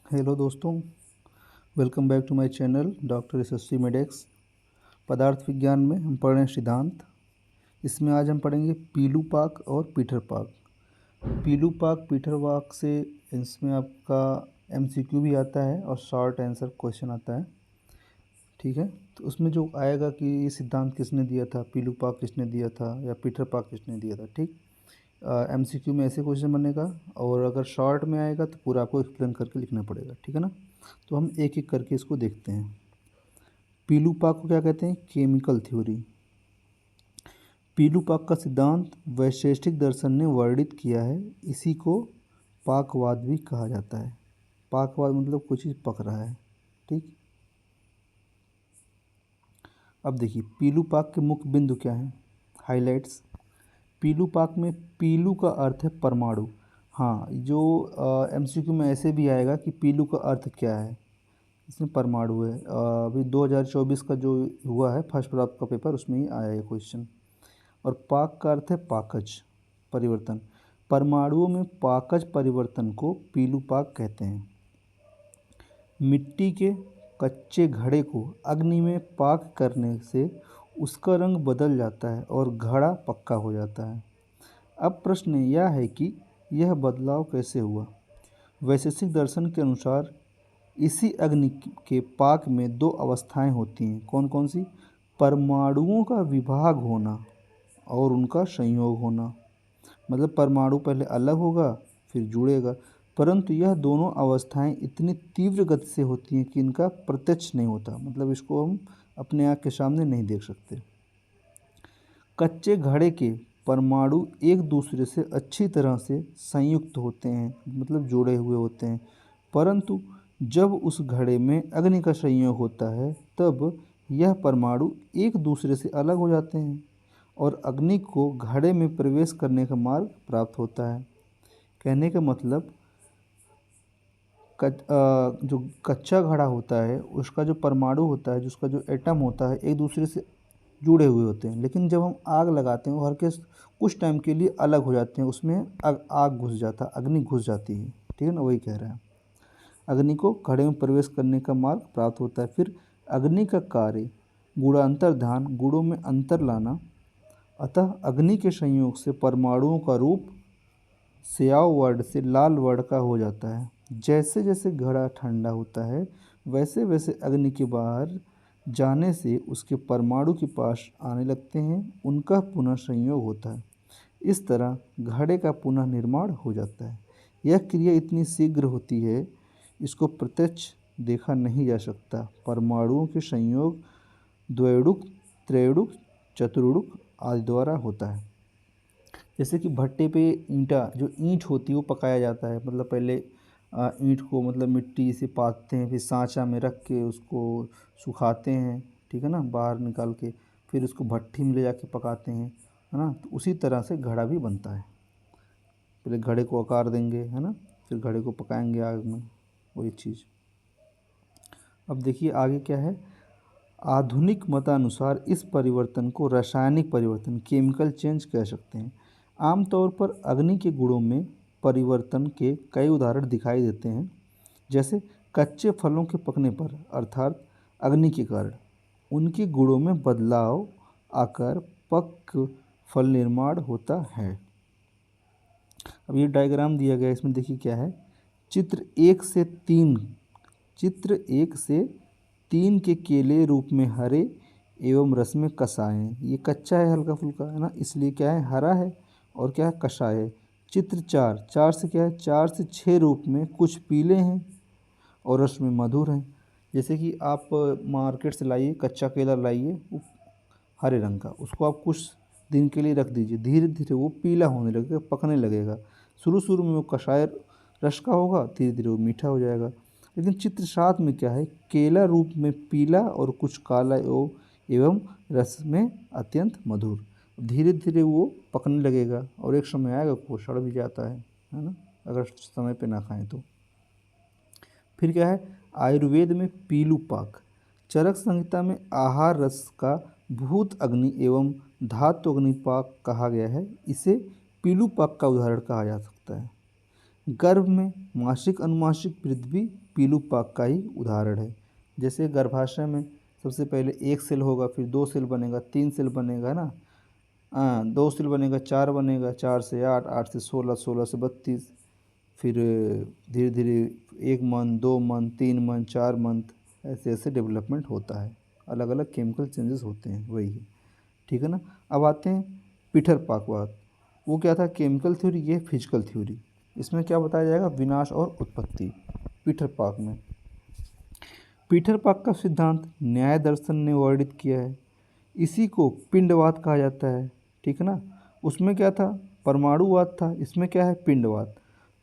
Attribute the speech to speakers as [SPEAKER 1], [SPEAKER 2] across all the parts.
[SPEAKER 1] Hello दोस्तों, welcome back to my channel doctor Yashasvi Medex. पदार्थ विज्ञान में हम पढ़ रहे हैं सिद्धांत। इसमें आज हम पढ़ेंगे पीलूपाक और पीटर पाक। पीलूपाक पीटर पाक से इसमें आपका एमसीक्यू भी आता है और शॉर्ट आंसर क्वेश्चन आता है। ठीक है, तो उसमें जो आएगा कि ये सिद्धांत किसने दिया था, पीलूपाक किसने दिया था या पीटर पाक किसने दिया था। ठीक, एमसीक्यू में ऐसे क्वेश्चन बनेगा और अगर शॉर्ट में आएगा तो पूरा आपको एक्सप्लेन करके लिखना पड़ेगा। ठीक है ना, तो हम एक एक करके इसको देखते हैं। पीलूपाक को क्या कहते हैं? Chemical theory. पीलूपाक का सिद्धांत वैशेषिक दर्शन ने वर्णित किया है। इसी को पाकवाद भी कहा जाता है। पाकवाद मतलब कुछ चीज़ पक रहा है। ठीक, अब देखिए पीलूपाक के मुख्य बिंदु क्या हैं, हाइलाइट्स। पीलूपाक में पीलू का अर्थ है परमाणु। हाँ, जो एमसीक्यू में ऐसे भी आएगा कि पीलू का अर्थ क्या है, इसमें परमाणु है। अभी 2024 का जो हुआ है फर्स्ट प्राप्त का पेपर, उसमें ही आया है क्वेश्चन। और पाक का अर्थ है पाकज, परिवर्तन। परमाणुओं में पाकज परिवर्तन को पीलूपाक कहते हैं। मिट्टी के कच्चे घड़े को अग्नि में पाक करने से उसका रंग बदल जाता है और घड़ा पक्का हो जाता है। अब प्रश्न यह है कि यह बदलाव कैसे हुआ। वैशेषिक दर्शन के अनुसार इसी अग्नि के पाक में दो अवस्थाएं होती हैं। कौन कौन सी? परमाणुओं का विभाग होना और उनका संयोग होना। मतलब परमाणु पहले अलग होगा फिर जुड़ेगा, परंतु यह दोनों अवस्थाएं इतनी तीव्र गति से होती हैं कि इनका प्रत्यक्ष नहीं होता। मतलब इसको हम अपने आँख के सामने नहीं देख सकते। कच्चे घड़े के परमाणु एक दूसरे से अच्छी तरह से संयुक्त होते हैं, मतलब जुड़े हुए होते हैं, परंतु जब उस घड़े में अग्नि का संयोग होता है तब यह परमाणु एक दूसरे से अलग हो जाते हैं और अग्नि को घड़े में प्रवेश करने का मार्ग प्राप्त होता है। कहने का मतलब जो कच्चा घड़ा होता है उसका जो परमाणु होता है, जिसका जो एटम होता है, एक दूसरे से जुड़े हुए होते हैं, लेकिन जब हम आग लगाते हैं वो हर के कुछ टाइम के लिए अलग हो जाते हैं, उसमें आग घुस जाता, अग्नि घुस जाती है। ठीक है ना, वही कह रहे हैं। अग्नि को घड़े में प्रवेश करने का मार्ग प्राप्त होता है। फिर अग्नि का कार्य गुणांतर ध्यान, गुणों में अंतर लाना। अतः अग्नि के संयोग से परमाणुओं का रूप स्याव वर्ण से लाल वर्ण का हो जाता है। जैसे जैसे घड़ा ठंडा होता है वैसे वैसे अग्नि के बाहर जाने से उसके परमाणु के पास आने लगते हैं, उनका पुनः संयोग होता है। इस तरह घड़े का पुनः निर्माण हो जाता है। यह क्रिया इतनी शीघ्र होती है, इसको प्रत्यक्ष देखा नहीं जा सकता। परमाणुओं के संयोग द्वैडुक, त्रैडुक, चतुर्डुक आदि द्वारा होता है। जैसे कि भट्टे पे ईंटा, जो ईंट होती है वो पकाया जाता है। मतलब पहले ईंट को मतलब मिट्टी से पाथते हैं, फिर सांचा में रख के उसको सुखाते हैं, ठीक है ना, बाहर निकाल के, फिर उसको भट्टी में ले जाके पकाते हैं, है ना। तो उसी तरह से घड़ा भी बनता है। पहले घड़े को आकार देंगे, है ना, फिर घड़े को पकाएंगे आग में, वही चीज़। अब देखिए आगे क्या है। आधुनिक मतानुसार इस परिवर्तन को रासायनिक परिवर्तन, केमिकल चेंज कह सकते हैं। आमतौर पर अग्नि के गुणों में परिवर्तन के कई उदाहरण दिखाई देते हैं, जैसे कच्चे फलों के पकने पर अर्थात अग्नि के कारण उनके गुणों में बदलाव आकर पक फल निर्माण होता है। अब ये डायग्राम दिया गया है, इसमें देखिए क्या है। चित्र 1 से 3 के केले रूप में हरे एवं रस में कसाय हैं। ये कच्चा है, हल्का फुल्का, है ना, इसलिए क्या है, हरा है और क्या है, कषाय है। चित्र 4 से क्या है, 4 से 6 रूप में कुछ पीले हैं और रस में मधुर हैं। जैसे कि आप मार्केट से लाइए कच्चा केला, लाइए वो हरे रंग का, उसको आप कुछ दिन के लिए रख दीजिए, धीरे धीरे वो पीला होने लगेगा, पकने लगेगा। शुरू शुरू में वो कषाय रस का होगा, धीरे धीरे वो मीठा हो जाएगा। लेकिन चित्र 7 में क्या है, केला रूप में पीला और कुछ काला एवं रस में अत्यंत मधुर। धीरे धीरे वो पकने लगेगा और एक समय आएगा वो सड़ भी जाता है ना, अगर समय पे ना खाएं तो। फिर क्या है, आयुर्वेद में पीलूपाक। चरक संहिता में आहार रस का भूत अग्नि एवं धातु अग्निपाक कहा गया है। इसे पीलूपाक का उदाहरण कहा जा सकता है। गर्भ में मासिक अनुमासिक वृद्धि भी पीलू पाक का ही उदाहरण है। जैसे गर्भाशय में सबसे पहले एक सेल होगा, फिर 2 सेल बनेगा, 3 सेल बनेगा ना, 2 सेल बनेगा, 4 बनेगा, 4 से 8, 8 से 16, 16 से 32, फिर धीरे धीरे 1 मंथ, 2 मंथ, 3 मंथ, 4 मंथ, ऐसे ऐसे डेवलपमेंट होता है। अलग अलग केमिकल चेंजेस होते हैं, वही है। ठीक है ना। अब आते हैं पीटर पाकवाद। वो क्या था, केमिकल थ्योरी, ये फिजिकल थ्योरी। इसमें क्या बताया जाएगा, विनाश और उत्पत्ति। पीटर पाक में पीटर पाक का सिद्धांत न्याय दर्शन ने वर्णित किया है। इसी को पिंडवाद कहा जाता है। ठीक है ना। उसमें क्या था, परमाणुवाद था, इसमें क्या है, पिंडवाद।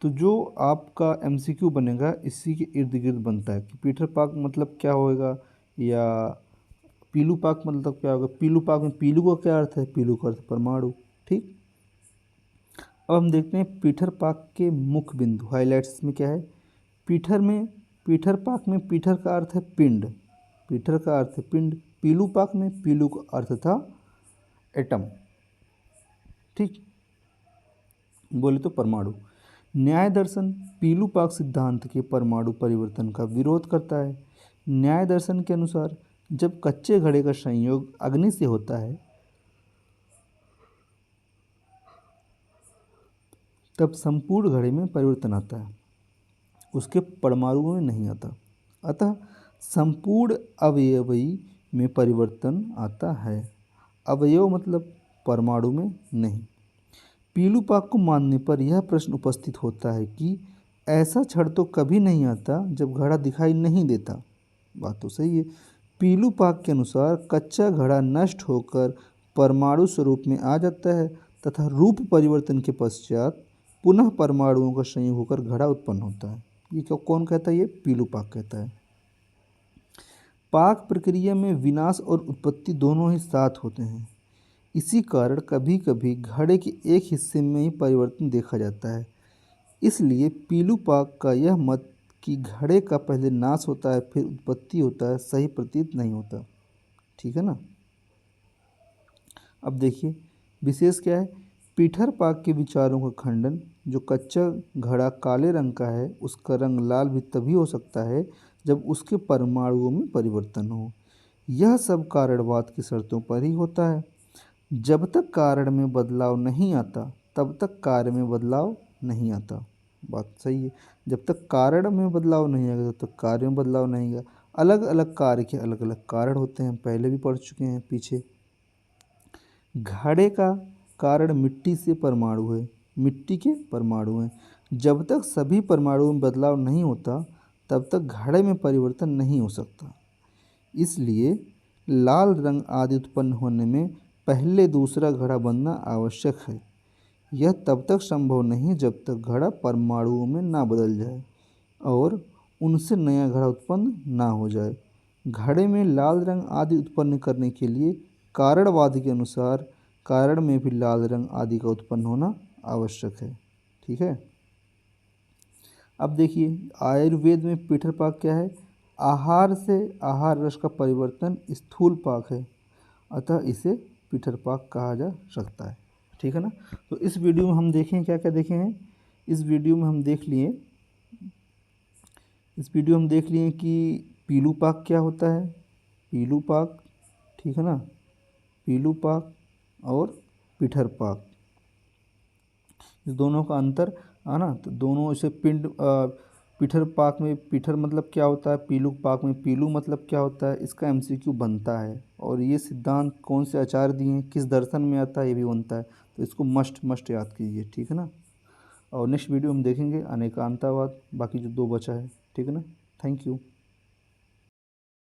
[SPEAKER 1] तो जो आपका एमसीक्यू बनेगा इसी के इर्द गिर्द बनता है कि पीटर पाक मतलब क्या होएगा, या पीलू पाक मतलब क्या होगा। पीलू पाक में पीलू का क्या अर्थ है, पीलू का अर्थ परमाणु। ठीक। अब हम देखते हैं पीटर पाक के मुख्य बिंदु, हाइलाइट्स में क्या है। पीटर पाक में पीटर का अर्थ है पिंड, पीटर का अर्थ है पिंड। पीलू पाक में पीलू का अर्थ था एटम। ठीक। बोले तो परमाणु। न्याय दर्शन पीलू पाक सिद्धांत के परमाणु परिवर्तन का विरोध करता है। न्याय दर्शन के अनुसार जब कच्चे घड़े का संयोग अग्नि से होता है तब संपूर्ण घड़े में परिवर्तन आता है, उसके परमाणुओं में नहीं आता। अतः संपूर्ण अवयवी में परिवर्तन आता है। अवयव मतलब परमाणु में नहीं। पीलू पाक को मानने पर यह प्रश्न उपस्थित होता है कि ऐसा क्षण तो कभी नहीं आता जब घड़ा दिखाई नहीं देता। बात तो सही है। पीलू पाक के अनुसार कच्चा घड़ा नष्ट होकर परमाणु स्वरूप में आ जाता है तथा रूप परिवर्तन के पश्चात पुनः परमाणुओं का संयोग होकर घड़ा उत्पन्न होता है। ये कौन कहता है, ये पीलू पाक कहता है। पाक प्रक्रिया में विनाश और उत्पत्ति दोनों ही साथ होते हैं। इसी कारण कभी कभी घड़े के एक हिस्से में ही परिवर्तन देखा जाता है। इसलिए पीलू पाक का यह मत कि घड़े का पहले नाश होता है फिर उत्पत्ति होता है सही प्रतीत नहीं होता। ठीक है ना। अब देखिए विशेष क्या है, पीटर पाक के विचारों का खंडन। जो कच्चा घड़ा काले रंग का है उसका रंग लाल भी तभी हो सकता है जब उसके परमाणुओं में परिवर्तन हो। यह सब कारणवाद की शर्तों पर ही होता है। जब तक कारण में बदलाव नहीं आता तब तक कार्य में बदलाव नहीं आता। बात सही है। जब तक कारण में बदलाव नहीं आएगा तब तक कार्य में बदलाव नहीं आएगा। अलग अलग कार्य के अलग अलग कारण होते हैं, पहले भी पढ़ चुके हैं पीछे। घड़े का कारण मिट्टी से परमाणु है, मिट्टी के परमाणु हैं। जब तक सभी परमाणुओं में बदलाव नहीं होता तब तक घड़े में परिवर्तन नहीं हो सकता। इसलिए लाल रंग आदि उत्पन्न होने में पहले दूसरा घड़ा बनना आवश्यक है। यह तब तक संभव नहीं जब तक घड़ा परमाणुओं में ना बदल जाए और उनसे नया घड़ा उत्पन्न ना हो जाए। घड़े में लाल रंग आदि उत्पन्न करने के लिए कारणवाद के अनुसार कारण में भी लाल रंग आदि का उत्पन्न होना आवश्यक है। ठीक है। अब देखिए आयुर्वेद में पीटर पाक क्या है, आहार से आहार रस का परिवर्तन स्थूल पाक है, अतः इसे पीटर पाक कहा जा सकता है। ठीक है ना। तो इस वीडियो में हम देखें क्या क्या देखे हैं। इस वीडियो में हम देख लिए कि पीलू पाक क्या होता है, पीलू पाक। ठीक है ना। पीलू पाक और पीटर पाक, इस दोनों का अंतर है ना। तो दोनों इसे पीटर पाक में पीटर मतलब क्या होता है, पीलू पाक में पीलू मतलब क्या होता है, इसका एमसीक्यू बनता है। और ये सिद्धांत कौन से आचार्य दिए हैं, किस दर्शन में आता है, ये भी बनता है। तो इसको मस्ट याद कीजिए। ठीक है ना। और नेक्स्ट वीडियो हम देखेंगे अनेकांतवाद, बाकी जो 2 बचा है। ठीक है ना। Thank you.